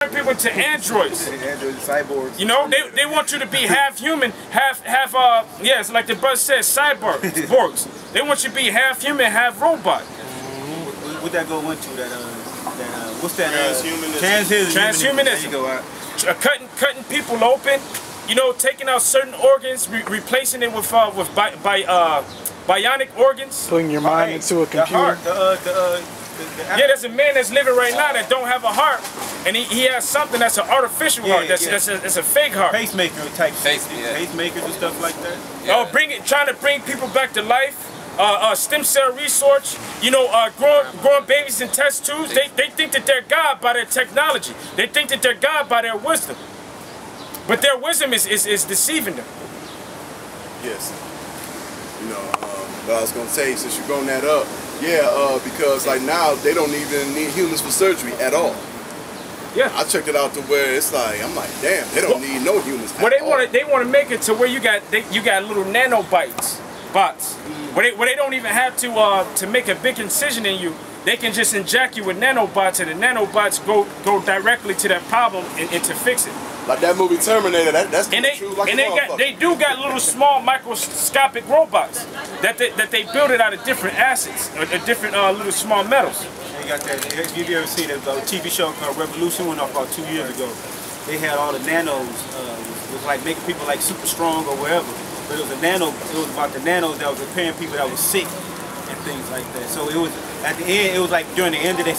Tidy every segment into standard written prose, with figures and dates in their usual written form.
people into androids. Androids, cyborgs. You know, they want you to be half human, half yeah, it's like the brother said, cyborgs. They want you to be half human, half robot. What that go into that what's that? Transhumanism. Cutting people open, you know, taking out certain organs, replacing it with bionic organs. Putting your mind into a computer. Yeah, there's a man that's living right now that don't have a heart, and he has something that's an artificial heart. That's a fake heart. Pacemaker type pacemakers and stuff like that. Oh, trying to bring people back to life. Stem cell research. You know, growing babies in test tubes. They think that they're God by their technology. They think that they're God by their wisdom. But their wisdom is deceiving them. Yes. You know, I was gonna say, since you're bringing that up, yeah, because like now they don't even need humans for surgery at all. Yeah. I checked it out to where it's like, I'm like, damn, they don't need no humans. Well, they want to make it to where you got little nanobots, where they don't even have to make a big incision in you. They can just inject you with nanobots, and the nanobots go directly to that problem and to fix it. Like that movie Terminator, that's and true. Like they do got little small microscopic robots that they build it out of different acids, or different little small metals. They got that. If you ever seen that TV show called Revolution, went off about 2 years ago. They had all the nanos. It was like making people like super strong or whatever. But it was it was about the nanos that was repairing people that was sick and things like that. So it was at the end. It was like during the end of their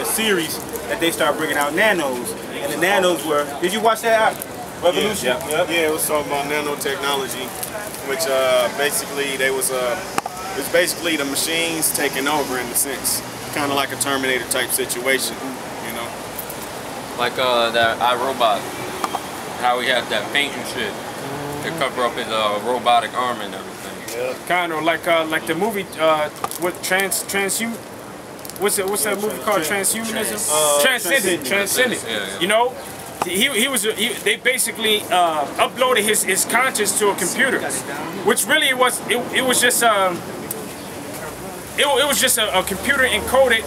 series that they started bringing out nanos. And the nanos were. Did you watch that Revolution? Yeah, it was talking about nanotechnology, which basically it's basically the machines taking over in a sense, kind of like a Terminator type situation, you know. Like that iRobot, how he had that paint and shit to cover up his robotic arm and everything. Yeah. Kind of like the movie what What's that movie called? Transhumanism? Transcendent. Yeah. You know, they basically uploaded his conscience to a computer, which really was just a computer encoded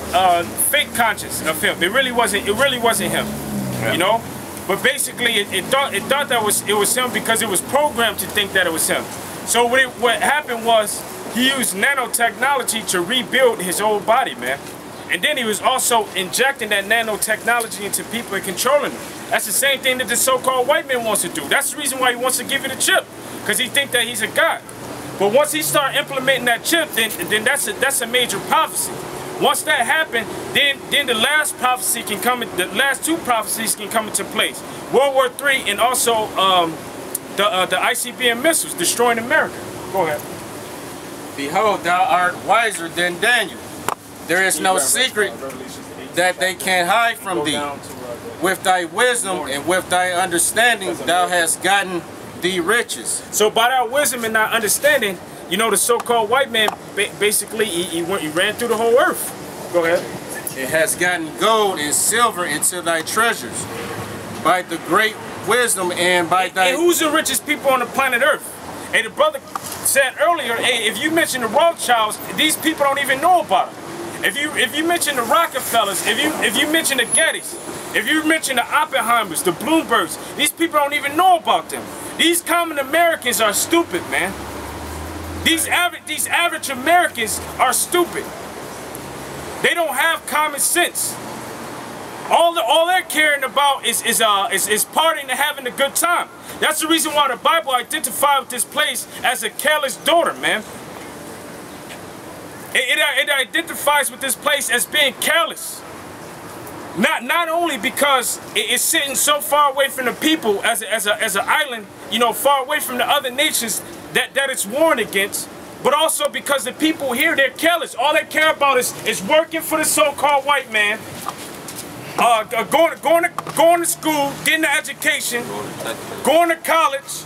fake conscience of him. It really wasn't him. Yeah. You know, but basically it thought that it was him because it was programmed to think that it was him. So what happened was he used nanotechnology to rebuild his old body, man. And then he was also injecting that nanotechnology into people and controlling them. That's the same thing that the so-called white man wants to do. That's the reason why he wants to give you the chip, because he thinks that he's a god. But once he starts implementing that chip, then that's a major prophecy. Once that happened, then the last prophecy can come. The last two prophecies can come into place: World War III and also the ICBM missiles destroying America. Go ahead. Behold, thou art wiser than Daniel. There is no secret that they can hide from thee. With thy wisdom and with thy understanding, thou hast gotten thee riches. So by that wisdom and that understanding, you know, the so-called white man, basically, he ran through the whole earth. Go ahead. It has gotten gold and silver into thy treasures, by the great wisdom and by thy... And who's the richest people on the planet Earth? Hey, the brother said earlier, hey, if you mention the Rothschilds, these people don't even know about them. If you mention the Rockefellers, if you mention the Gettys, if you mention the Oppenheimers, the Bloombergs, these people don't even know about them. These common Americans are stupid, man. These average Americans are stupid. They don't have common sense. All they're caring about is partying and having a good time. That's the reason why the Bible identified with this place as a careless daughter, man. It identifies with this place as being careless. Not only because it's sitting so far away from the people as an island, you know, far away from the other nations that it's warned against, but also because the people here, they're careless. All they care about is working for the so-called white man, going to school, getting an education, going to college,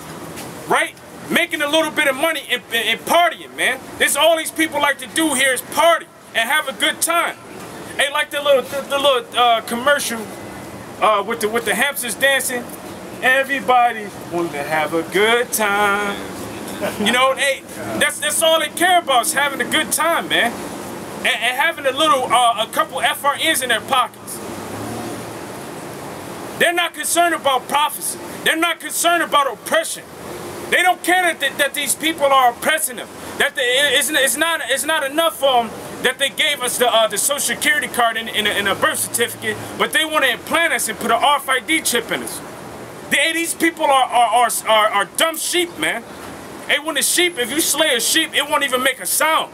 right? Making a little bit of money and partying, man. This all these people like to do here is party and have a good time. Hey, like the little commercial with the hamsters dancing. Everybody want to have a good time. You know, hey, that's all they care about is having a good time, man, and having a couple FRNs in their pockets. They're not concerned about prophecy. They're not concerned about oppression. They don't care that these people are oppressing them. That it's not enough that they gave us the Social Security card in a birth certificate, but they want to implant us and put an RFID chip in us. These people are dumb sheep, man. Hey, when a sheep, if you slay a sheep, it won't even make a sound.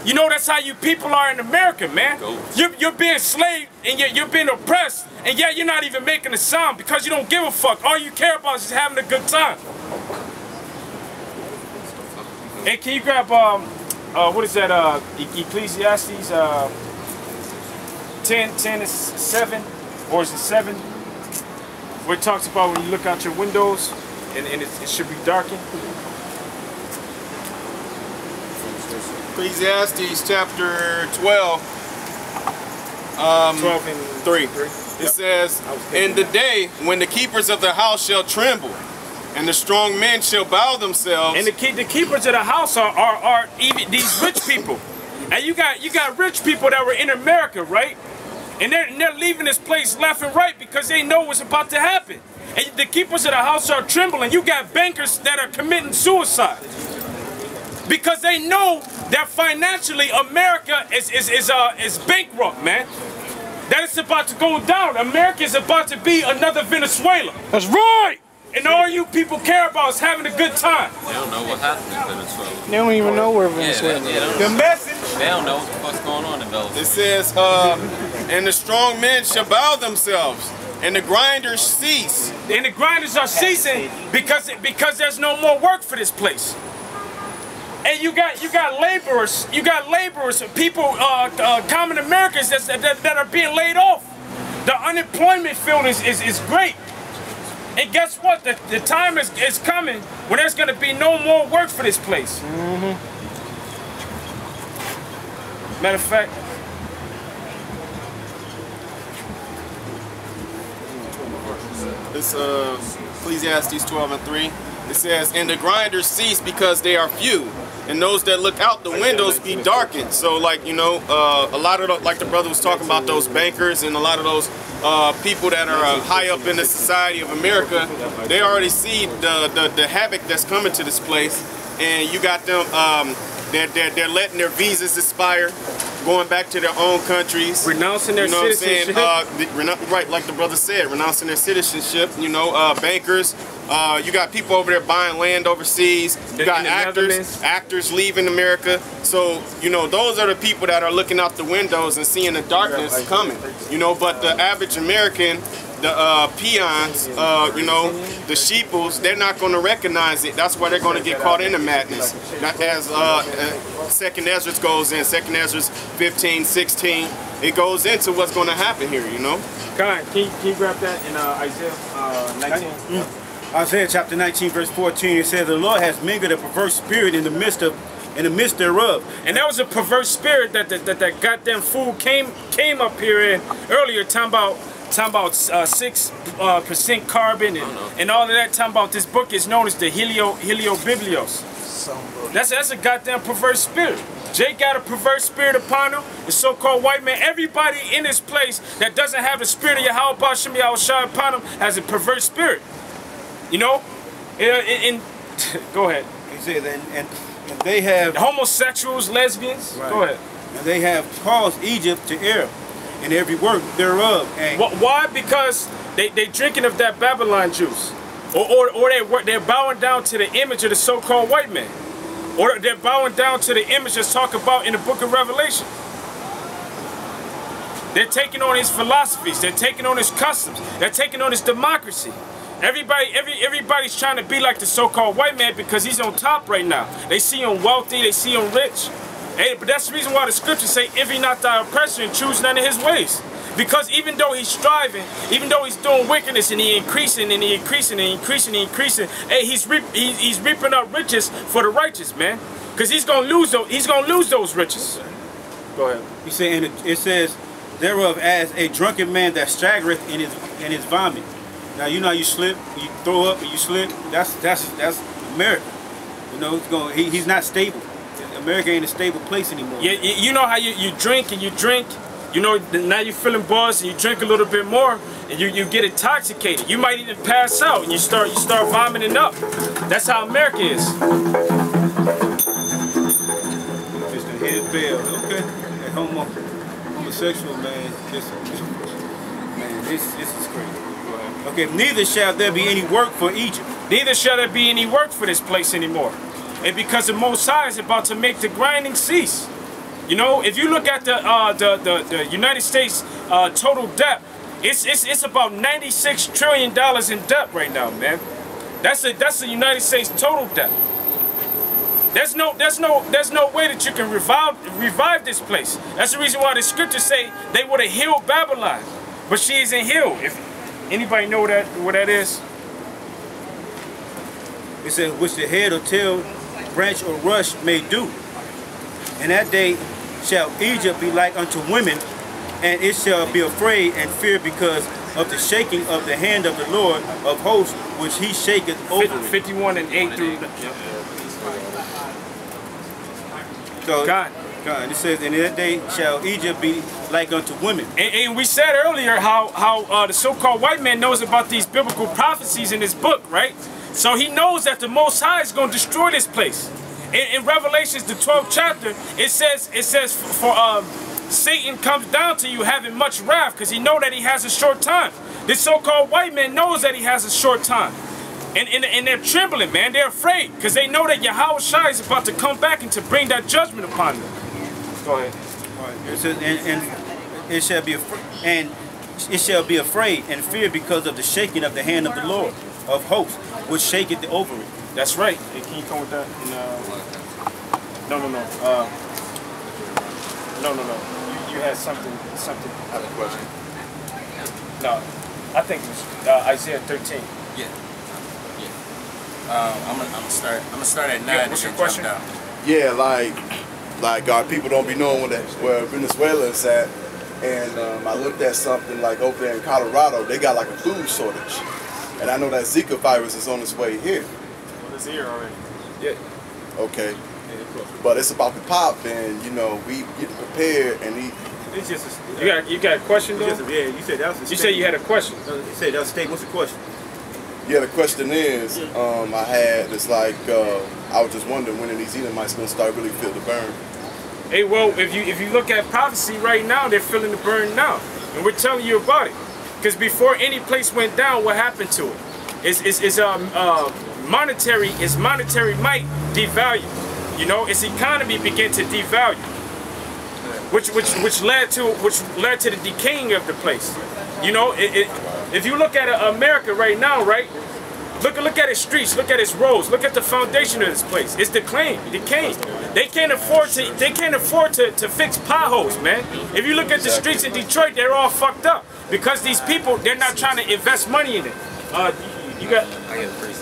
You know, that's how you people are in America, man. You're being slaved and you're being oppressed, and yet you're not even making a sound because you don't give a fuck. All you care about is just having a good time. Hey, can you grab, what is that, Ecclesiastes 10:7, or is it 7? Where it talks about when you look out your windows and it should be darkened. Ecclesiastes chapter 12, 12 and 3. It says, "In the day when the keepers of the house shall tremble, and the strong men shall bow themselves." And the keepers of the house are even these rich people. And you got rich people that were in America, right? And they're leaving this place left and right because they know what's about to happen. And the keepers of the house are trembling. You got bankers that are committing suicide because they know that financially America is bankrupt, man. That it's about to go down. America is about to be another Venezuela. That's right! And all you people care about is having a good time. They don't know what happened in Venezuela. They don't even know where Venezuela is. The message. They don't know what's going on in Venezuela. It says, "And the strong men shall bow themselves, and the grinders cease." And the grinders are ceasing because there's no more work for this place. And you got laborers, people, common Americans that are being laid off. The unemployment field is great. And guess what? The time is coming when there's going to be no more work for this place. Matter of fact, It's Ecclesiastes 12 and 3. It says, "And the grinders cease because they are few, and those that look out the windows be darkened." So, like, you know, a lot of like the brother was talking about, those bankers and a lot of those people that are high up in the society of America, they already see the havoc that's coming to this place, and you got them. They're letting their visas expire, going back to their own countries, renouncing their citizenship. Right, like the brother said, renouncing their citizenship. You know, bankers. You got people over there buying land overseas. You got actors leaving America. So, you know, those are the people that are looking out the windows and seeing the darkness coming. You know, but the average American, the peons, you know, the sheeples, they're not going to recognize it. That's why they're going to get caught in the madness. As 2nd Ezra goes in, 2nd Ezra 15, 16, it goes into what's going to happen here, you know. Can you grab that in Isaiah 19? Isaiah chapter 19, verse 14, it says, "The Lord has mingled a perverse spirit in the midst thereof." And that was a perverse spirit that goddamn fool came up here in earlier, talking about 6% carbon and all of that. Talking about this book is known as the Heliobiblios. That's a goddamn perverse spirit. Jay got a perverse spirit upon him. The so-called white man. Everybody in this place that doesn't have the spirit of Yahweh Shem Yahushua upon him has a perverse spirit. You know, go ahead. He said, and they have homosexuals, lesbians. Right. Go ahead. And they have caused Egypt to err in every work thereof. And why? Because they drinking of that Babylon juice, or they're bowing down to the image of the so-called white man, or they're bowing down to the image that's talked about in the book of Revelation. They're taking on his philosophies. They're taking on his customs. They're taking on his democracy. Everybody's trying to be like the so-called white man because he's on top right now. They see him wealthy, they see him rich. Hey, but that's the reason why the scriptures say, "If he not thy oppressor, and choose none of his ways." Because even though he's striving, even though he's doing wickedness and he increasing and he increasing and increasing and increasing, hey, he's reaping up riches for the righteous, man. Because he's gonna lose those riches. Go ahead. He said, and it says, "Thereof as a drunken man that staggereth in his vomit." Now, you know how you slip, you throw up and you slip. That's America. You know, he's not stable. America ain't a stable place anymore. Yeah, you know how you drink and you drink You know, now you're feeling buzzed and you drink a little bit more and you get intoxicated. You might even pass out and you start vomiting up. That's how America is. Just the head bell, okay? And homosexual, man. Man, this is crazy. Okay, neither shall there be any work for Egypt. Neither shall there be any work for this place anymore. And because the Most High is about to make the grinding cease. You know, if you look at the United States total debt, it's about $96 trillion in debt right now, man. That's the United States total debt. There's no way that you can revive this place. That's the reason why the scriptures say they would have healed Babylon, but she isn't healed. If anybody know what that is? It says, which the head or tail, branch or rush may do. And that day shall Egypt be like unto women, and it shall be afraid and fear because of the shaking of the hand of the Lord of hosts, which he shaketh over it. 51 and 8 through. So, God. It says, and in that day shall Egypt be like unto women. And we said earlier how the so-called white man knows about these biblical prophecies in this book, right? So he knows that the Most High is going to destroy this place. In Revelations, the 12th chapter, it says for Satan comes down to you having much wrath because he know that he has a short time. This so-called white man knows that he has a short time. And they're trembling, man. They're afraid because they know that Yahweh Shai is about to come back and to bring that judgment upon them. Go ahead. All right. It says, and it shall be afraid and fear because of the shaking of the hand of the Lord of hosts, which shaketh the over it. That's right. Hey, can you come with that? No. You had something. I have a question. No, I think it was Isaiah 13. Yeah. I'm gonna start at 9. Yeah, what's your question? Down. Yeah, like people don't be knowing where Venezuela is at, and I looked at something like over there in Colorado, they got like a food shortage, and I know that Zika virus is on its way here. Well, it's here already. Yeah. Okay. But it's about to pop, and you know we get prepared and eat. It's just you got a question though? Yeah, you said that was a statement. You said you had a question. You said that was a statement. What's the question? Yeah, the question is, I had, it's like, I was just wondering when are these Edomites going to start really feel the burn? Hey, well, if you look at prophecy right now, they're feeling the burn now. And we're telling you about it. Because before any place went down, what happened to it? Monetary might devalue. You know, its economy began to devalue. Which led to the decaying of the place. You know, if you look at America right now, right? Look at its streets, look at its roads, look at the foundation of this place. It's decaying. They can't afford to fix potholes, man. If you look at the streets in Detroit, they're all fucked up because these people, they're not trying to invest money in it.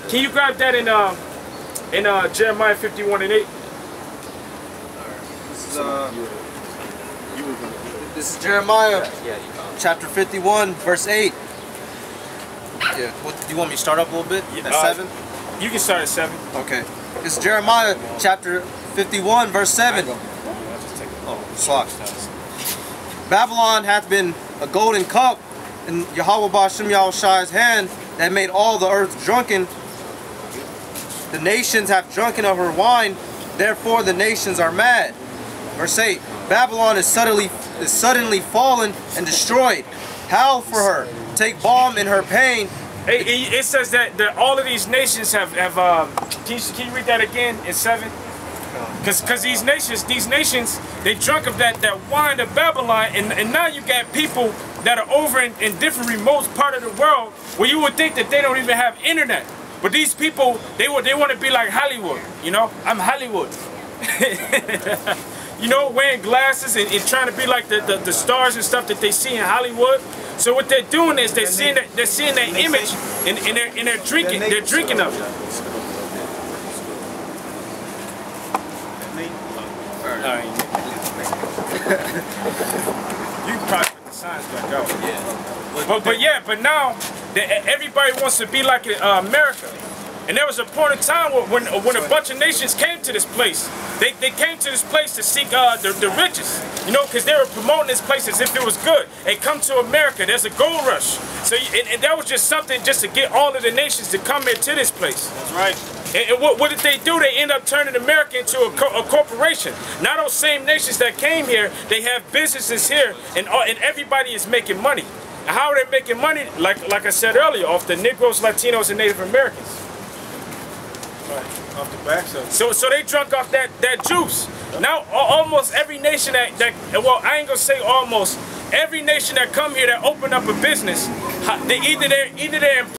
Can you grab that in Jeremiah 51 and 8? This is Jeremiah chapter 51, verse 8. Yeah, do you want me to start up a little bit? At 7? You can start at 7. Okay. This is Jeremiah chapter 51, verse 7. Oh, slock. Babylon hath been a golden cup in Yahweh Ba'ashem Yahushai's hand that made all the earth drunken. The nations have drunken of her wine, therefore the nations are mad. Verse 8. Babylon is suddenly fallen and destroyed. Howl for her. Take balm in her pain. Hey, it says that all of these nations have can you read that again in 7? Because these nations, they drunk of that wine of Babylon, and now you got people that are over in different remote part of the world where you would think that they don't even have internet. But these people, they want to be like Hollywood, you know? I'm Hollywood. You know, wearing glasses and trying to be like the stars and stuff that they see in Hollywood. So what they're doing is they're seeing that image and they're drinking of it. Alright. You can probably put the signs back out. Yeah. But now everybody wants to be like America. And there was a point in time when a bunch of nations came to this place. They came to this place to seek the riches, you know, because they were promoting this place as if it was good. They come to America, there's a gold rush. So and that was just something just to get all of the nations to come into this place. That's right. And what did they do? They end up turning America into a corporation. Now those same nations that came here, they have businesses here, and everybody is making money. And how are they making money? Like I said earlier, off the Negroes, Latinos, and Native Americans. Right, off the back. So they drunk off that juice. Now almost every nation well, I ain't gonna say almost, every nation that come here that open up a business, either they're in